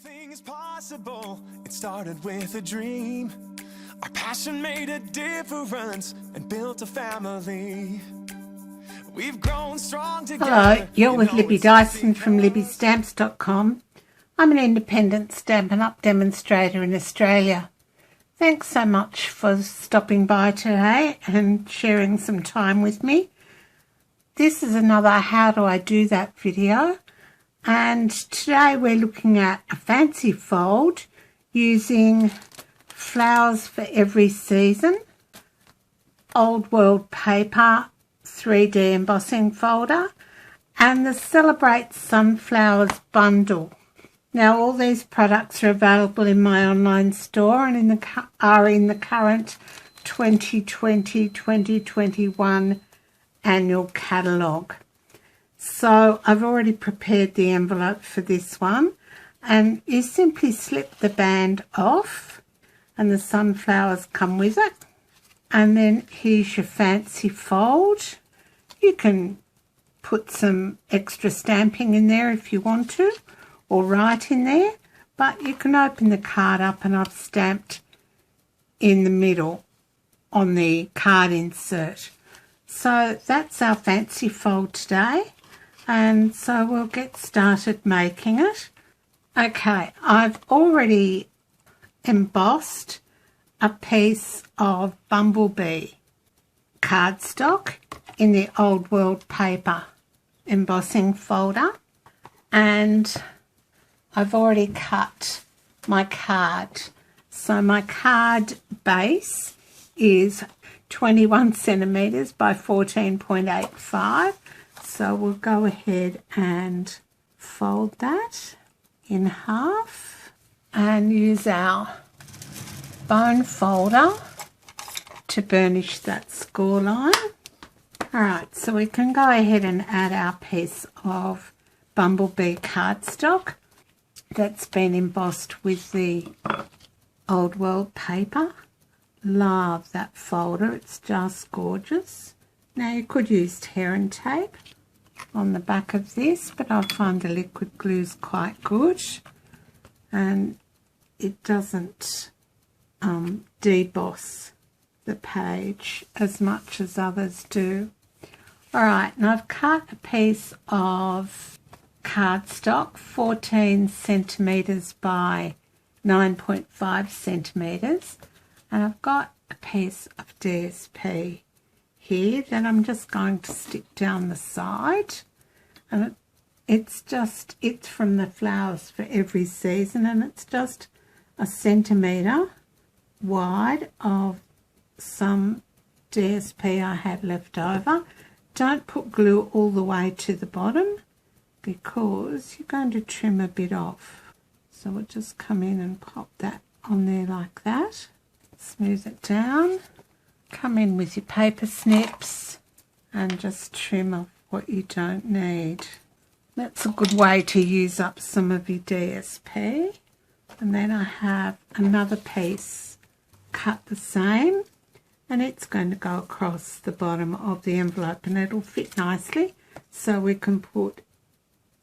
Anything is possible. It started with a dream. Our passion made a difference and built a family. We've grown strong together. Hello, you're with Libby Dyson from libbystamps.com. I'm an independent Stampin' Up demonstrator in Australia. Thanks so much for stopping by today and sharing some time with me. This is another How Do I Do That video, and today we're looking at a fancy fold using Flowers for Every Season, Old World paper, 3D embossing folder, and the Celebrate Sunflowers bundle. Now all these products are available in my online store and are in the current 2020-2021 annual catalogue. So I've already prepared the envelope for this one, and you simply slip the band off and the sunflowers come with it. And then here's your fancy fold. You can put some extra stamping in there if you want to, or write in there, but you can open the card up, and I've stamped in the middle on the card insert. So that's our fancy fold today, and so we'll get started making it. Okay, I've already embossed a piece of bumblebee cardstock in the Old World paper embossing folder, and I've already cut my card. So my card base is 21 centimetres by 14.85. So we'll go ahead and fold that in half and use our bone folder to burnish that score line. Alright, so we can go ahead and add our piece of bumblebee cardstock that's been embossed with the Old World paper. Love that folder, it's just gorgeous. Now you could use tear and tape on the back of this, but I find the liquid glue is quite good and it doesn't deboss the page as much as others do. Alright, and I've cut a piece of cardstock 14 centimetres by 9.5 centimetres, and I've got a piece of DSP here that I'm just going to stick down the side, and it's from the Flowers for Every Season, and it's just a centimetre wide of some DSP I had left over. Don't put glue all the way to the bottom because you're going to trim a bit off. So we'll just come in and pop that on there like that. Smooth it down. Come in with your paper snips and just trim off what you don't need. That's a good way to use up some of your DSP. And then I have another piece cut the same, and it's going to go across the bottom of the envelope, and it'll fit nicely, so we can put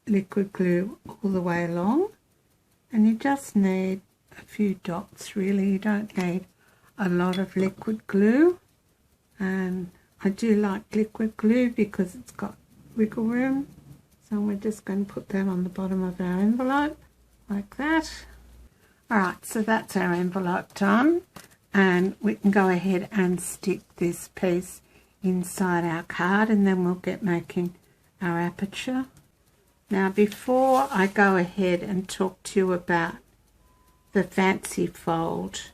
liquid glue all the way along. And you just need a few dots really, you don't need a lot of liquid glue. And I do like liquid glue because it's got wiggle room, so we're just going to put that on the bottom of our envelope like that. Alright, so that's our envelope done, and we can go ahead and stick this piece inside our card, and then we'll get making our aperture. Now before I go ahead and talk to you about the fancy fold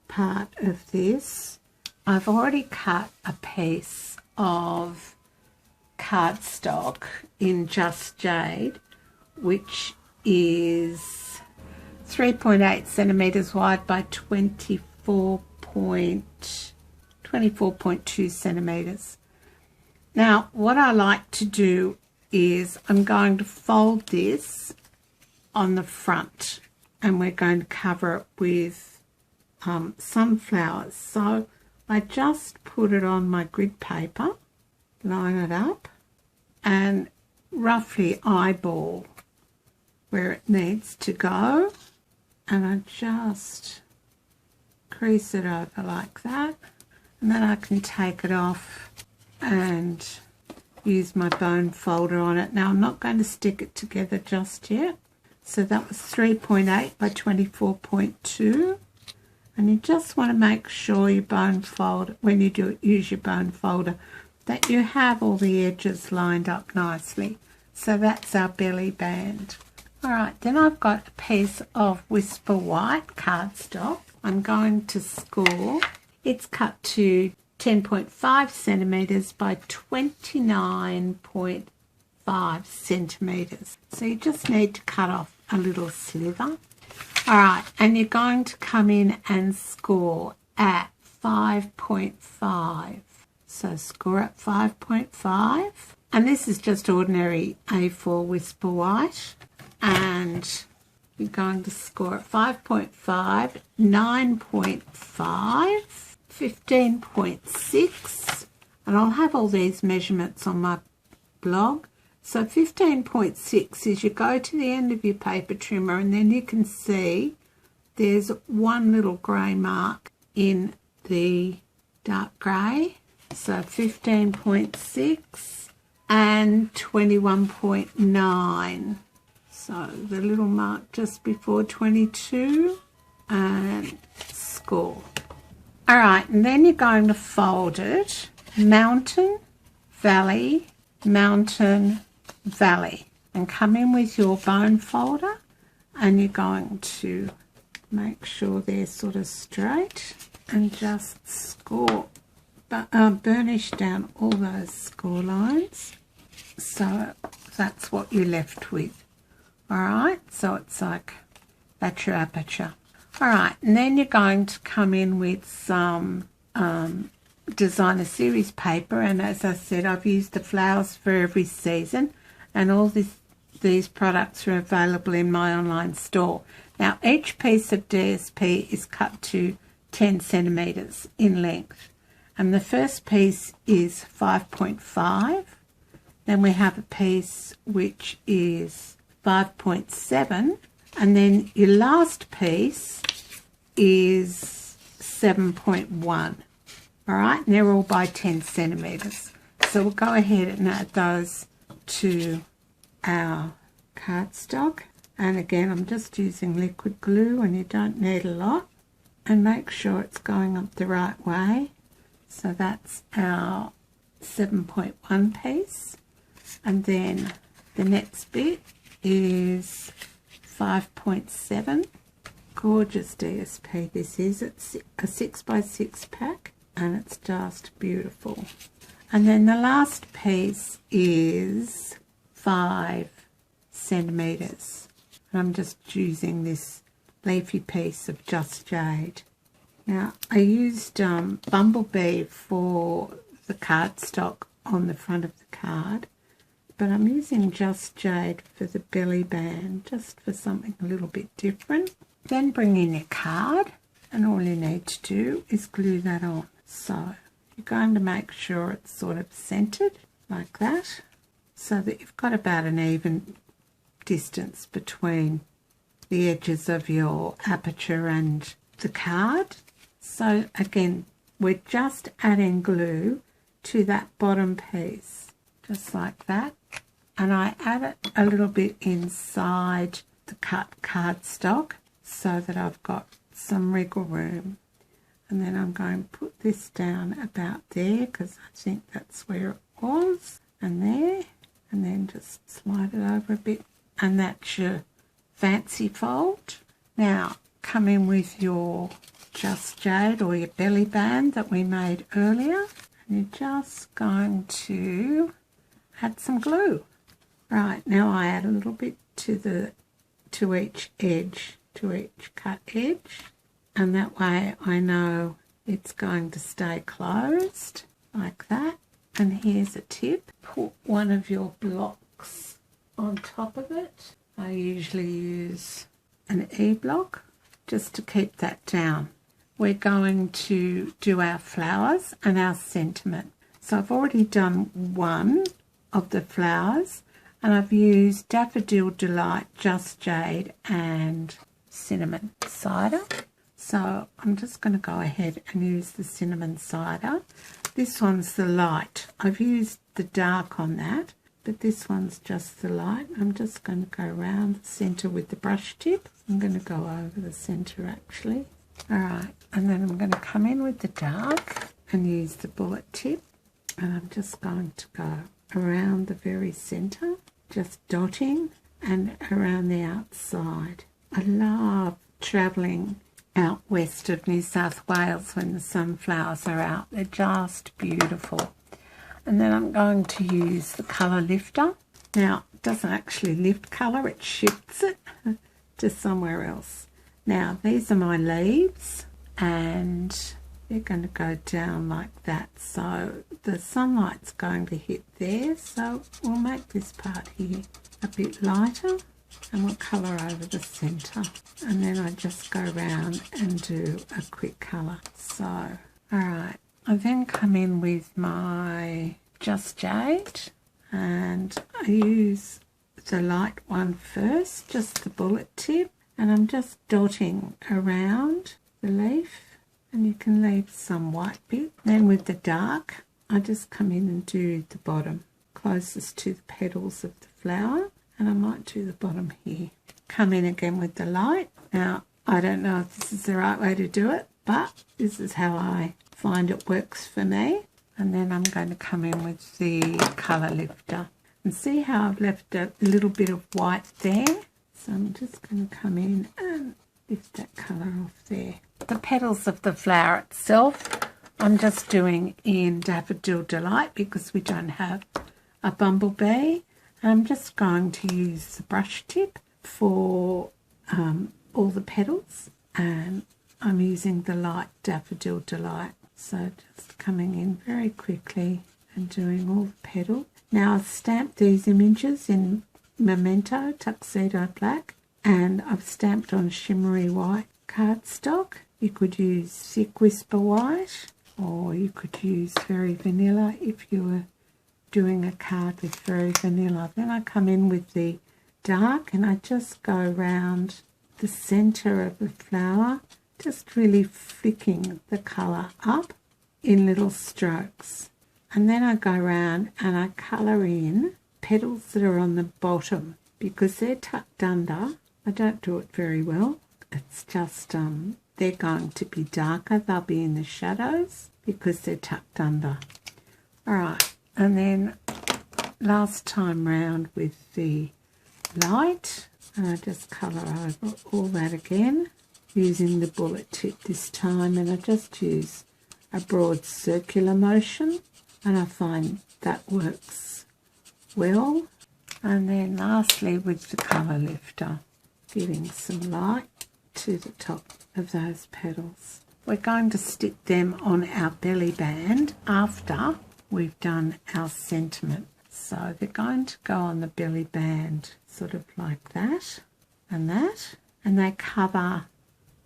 part of this, I've already cut a piece of cardstock in Just Jade, which is 3.8 centimetres wide by 24.2 centimetres. Now what I like to do is I'm going to fold this on the front, and we're going to cover it with sunflowers. So I just put it on my grid paper, line it up, and roughly eyeball where it needs to go, and I just crease it over like that, and then I can take it off and use my bone folder on it. Now I'm not going to stick it together just yet. So that was 3.8 by 24.2, and you just want to make sure your bone folder, when you use your bone folder, that you have all the edges lined up nicely. So that's our belly band. Alright, then I've got a piece of Whisper White cardstock. I'm going to score. It's cut to 10.5 centimetres by 29.5 centimetres. So you just need to cut off a little sliver. Alright, and you're going to come in and score at 5.5. So score at 5.5. And this is just ordinary A4 Whisper White. And you're going to score at 5.5, 9.5, 15.6, and I'll have all these measurements on my blog. So 15.6 is you go to the end of your paper trimmer, and then you can see there's one little grey mark in the dark grey. So 15.6 and 21.9. So the little mark just before 22, and score. Alright, and then you're going to fold it mountain, valley, mountain, valley, and come in with your bone folder, and you're going to make sure they're sort of straight and just score, burnish down all those score lines. So that's what you're left with. Alright, so it's like that's your aperture. Alright, and then you're going to come in with some designer series paper, and as I said, I've used the flowers for every season, and all these products are available in my online store. Now each piece of DSP is cut to 10 centimetres in length, and the first piece is 5.5. Then we have a piece which is 5.7, and then your last piece is 7.1. Alright, and they're all by 10 centimetres. So we'll go ahead and add those to our cardstock. And again, I'm just using liquid glue, and you don't need a lot. And make sure it's going up the right way. So that's our 7.1 piece. And then the next bit is 5.7. Gorgeous DSP this is. It's a 6x6 pack, and it's just beautiful. And then the last piece is 5 centimetres. And I'm just using this leafy piece of Just Jade. Now I used Bumblebee for the cardstock on the front of the card, but I'm using Just Jade for the belly band, just for something a little bit different. Then bring in your card, and all you need to do is glue that on. So you're going to make sure it's sort of centered like that, so that you've got about an even distance between the edges of your aperture and the card. So again, we're just adding glue to that bottom piece, just like that. And I add it a little bit inside the cut cardstock so that I've got some wriggle room. And then I'm going to put this down about there, because I think that's where it was, and there, and then just slide it over a bit, and that's your fancy fold. Now come in with your Just Jade or your belly band that we made earlier, and you're just going to add some glue. Right, now I add a little bit to each edge, to each cut edge, and that way I know it's going to stay closed like that. And here's a tip: put one of your blocks on top of it. I usually use an E-block just to keep that down. We're going to do our flowers and our sentiment. So I've already done one of the flowers, And I've used Daffodil Delight, Just Jade and Cinnamon Cider. So I'm just going to go ahead and use the Cinnamon Cider. This one's the light. I've used the dark on that, but this one's just the light. I'm just going to go around the centre with the brush tip. I'm going to go over the centre actually. Alright, and then I'm going to come in with the dark and use the bullet tip. And I'm just going to go around the very centre, just dotting, and around the outside. I love travelling out west of New South Wales when the sunflowers are out. They're just beautiful. And then I'm going to use the colour lifter. Now, it doesn't actually lift colour, it shifts it to somewhere else. Now, these are my leaves, and they're going to go down like that. So the sunlight's going to hit there, so we'll make this part here a bit lighter. And we'll colour over the centre, and then I just go around and do a quick colour. So, alright, I then come in with my Just Jade, and I use the light one first, just the bullet tip, and I'm just dotting around the leaf, and you can leave some white bit. Then with the dark, I just come in and do the bottom, closest to the petals of the flower. And I might do the bottom here. Come in again with the light. Now, I don't know if this is the right way to do it, but this is how I find it works for me. And then I'm going to come in with the colour lifter. And see how I've left a little bit of white there? So I'm just going to come in and lift that colour off there. The petals of the flower itself, I'm just doing in Daffodil Delight because we don't have a bumblebee. I'm just going to use the brush tip for all the petals, and I'm using the light Daffodil Delight. So just coming in very quickly and doing all the petals. Now I've stamped these images in Memento, Tuxedo Black, and I've stamped on Shimmery White cardstock. You could use Thick Whisper White, or you could use Very Vanilla if you were doing a card with Very Vanilla. Then I come in with the dark and I just go around the centre of the flower, just really flicking the colour up in little strokes. And then I go around and I colour in petals that are on the bottom because they're tucked under. I don't do it very well. It's just they're going to be darker. They'll be in the shadows because they're tucked under. Alright. And then last time round with the light, and I just colour over all that again using the bullet tip this time, and I just use a broad circular motion, and I find that works well. And then lastly with the colour lifter, giving some light to the top of those petals. We're going to stick them on our belly band after we've done our sentiment. So they're going to go on the belly band sort of like that, and they cover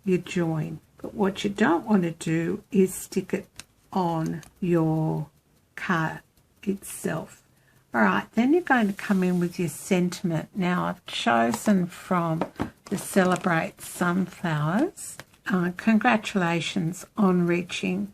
your join. But what you don't want to do is stick it on your card itself. Alright, then you're going to come in with your sentiment. Now I've chosen from the Celebrate Sunflowers. Congratulations on reaching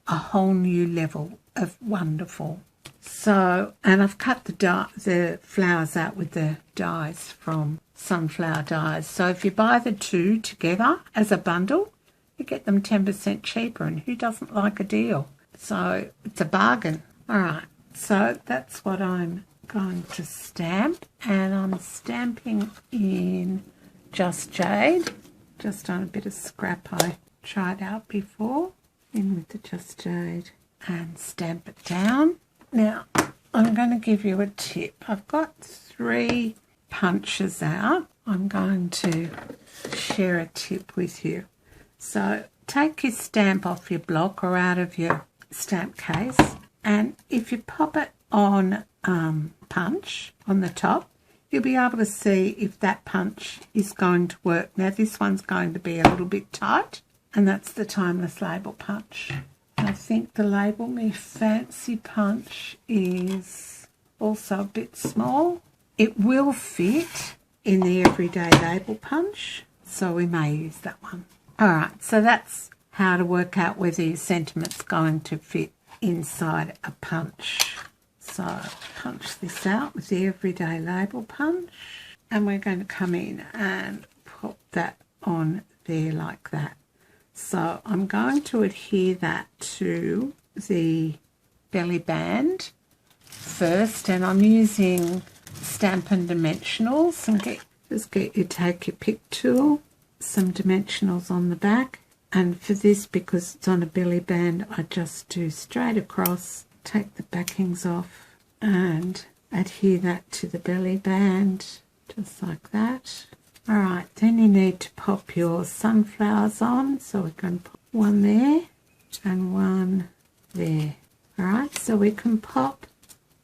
a whole new level of wonderful. So, and I've cut the flowers out with the dies from Sunflower Dies. So if you buy the two together as a bundle, you get them 10% cheaper, and who doesn't like a deal? So it's a bargain. All right, so that's what I'm going to stamp, and I'm stamping in Just Jade, just on a bit of scrap I tried out before, in with the Just Jade, and stamp it down. Now I'm going to give you a tip. I've got 3 punches out. I'm going to share a tip with you. So take your stamp off your block or out of your stamp case, and if you pop it on punch on the top, you'll be able to see if that punch is going to work. Now this one's going to be a little bit tight, and that's the Timeless Label punch. I think the Label Me Fancy punch is also a bit small. it will fit in the everyday label punch, so we may use that one. Alright, so that's how to work out whether your sentiment's going to fit inside a punch. So punch this out with the everyday label punch, and we're going to come in and pop that on there like that. So I'm going to adhere that to the belly band first, and I'm using Stampin' Dimensionals, and take your pick tool, some dimensionals on the back, and for this, because it's on a belly band, I just do straight across, take the backings off and adhere that to the belly band just like that. Alright, then you need to pop your sunflowers on, so we can pop one there and one there. Alright, so we can pop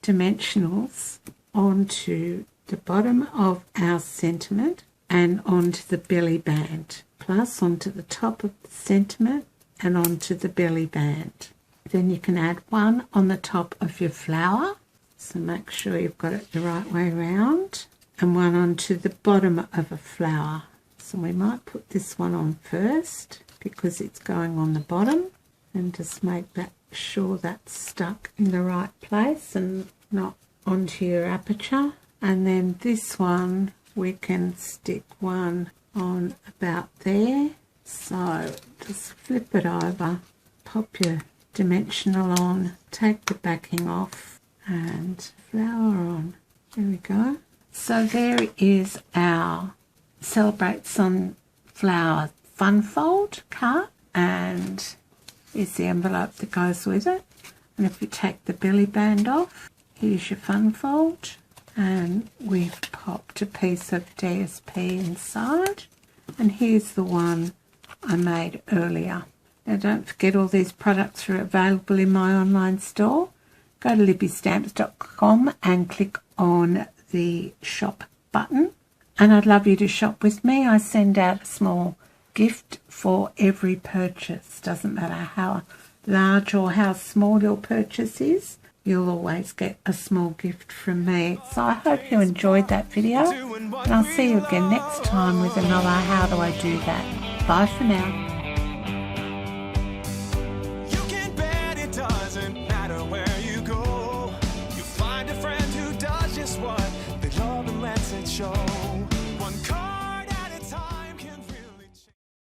dimensionals onto the bottom of our sentiment and onto the belly band, plus onto the top of the sentiment and onto the belly band. Then you can add one on the top of your flower, so make sure you've got it the right way around, and one onto the bottom of a flower. So we might put this one on first because it's going on the bottom, and just make that sure that's stuck in the right place and not onto your aperture. And then this one we can stick one on about there. So just flip it over, pop your dimensional on, take the backing off and flower on. There we go. So there is our Celebrate Sunflower Fun Fold card, and here's the envelope that goes with it. And if you take the belly band off, here's your fun fold, and we've popped a piece of DSP inside, and here's the one I made earlier. Now don't forget, all these products are available in my online store. Go to libbystamps.com and click on the shop button, and I'd love you to shop with me. I send out a small gift for every purchase. Doesn't matter how large or how small your purchase is, you'll always get a small gift from me. So I hope you enjoyed that video, and I'll see you again next time with another How Do I Do That. Bye for now.